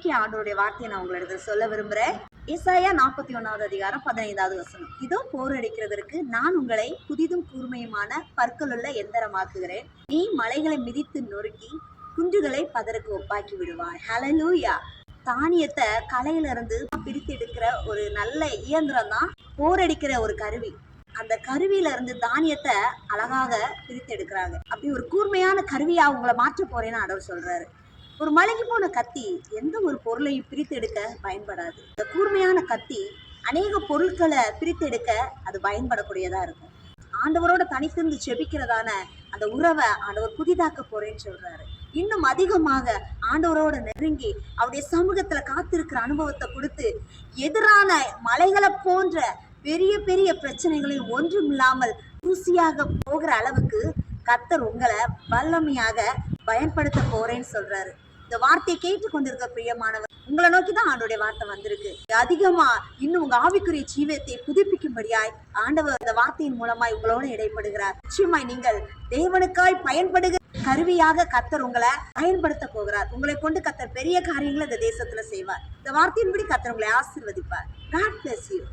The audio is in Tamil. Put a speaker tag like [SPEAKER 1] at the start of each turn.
[SPEAKER 1] இன்னைக்கு ஆண்டவருடைய வார்த்தையை நான் உங்களிடத்தில் சொல்ல விரும்புறேன். ஏசாயா 41வது அதிகாரம் 15வது வசனம். இதோ போர் அடிக்கிறதற்கு நான் உங்களை புதிதும் கூர்மையுமான பற்களுள்ள எந்திரமாக்குகிறேன். நீ மலைகளை மிதித்து நொறுக்கி குன்றுகளை பதருக்கு ஒப்பாக்கி விடுவாய். ஹல்லேலூயா. தானியத்தை களையில இருந்து பிரித்து எடுக்கிற ஒரு நல்ல இயந்திரம் தான் போர் அடிக்கிற ஒரு கருவி. அந்த கருவியில இருந்து தானியத்தை அழகாக பிரித்து எடுக்கிறாங்க. அப்படி ஒரு கூர்மையான கருவியா உங்களை மாற்ற போறேன்னு ஆண்டவர் சொல்றாரு. ஒரு மலைக்கு போன கத்தி எந்த ஒரு பொருளையும் பிரித்து எடுக்க பயன்படாது. இந்த கூர்மையான கத்தி அநேக பொருட்களை பிரித்து எடுக்க அது பயன்படக்கூடியதா இருக்கும். ஆண்டவரோட தனித்திருந்து செபிக்கிறதான அந்த உறவை ஆண்டவர் புதிதாக்க போறேன்னு சொல்றாரு. இன்னும் அதிகமாக ஆண்டவரோட நெருங்கி அவருடைய சமூகத்துல காத்திருக்கிற அனுபவத்தை கொடுத்து எதிரான மலைகளை போன்ற பெரிய பெரிய பிரச்சனைகளில் ஒன்றும் இல்லாமல் தூசியாக போகிற அளவுக்கு கர்த்தர் உங்களை வல்லமையாக பயன்படுத்த போறேன்னு சொல்றாரு. இந்த வார்த்தையை கேட்டுக்கொண்டிருக்க பிரியமானவர், உங்களை நோக்கிதான் ஆண்டோடைய வார்த்தை வந்திருக்கு. அதிகமா இன்னும் உங்க ஆவிக்குரிய ஜீவியத்தை புதுப்பிக்கும்படியாய் ஆண்டவர் இந்த வார்த்தையின் மூலமாய் உங்களோட இடைப்படுகிறார். நிச்சயமாய் நீங்கள் தேவனுக்காய் பயன்படுகிற கருவியாக கர்த்தர் உங்களை பயன்படுத்த போகிறார். உங்களை கொண்டு கர்த்தர் பெரிய காரியங்களை இந்த தேசத்துல செய்வார். இந்த வார்த்தையின்படி கர்த்தர் உங்களை ஆசீர்வதிப்பார். God bless you.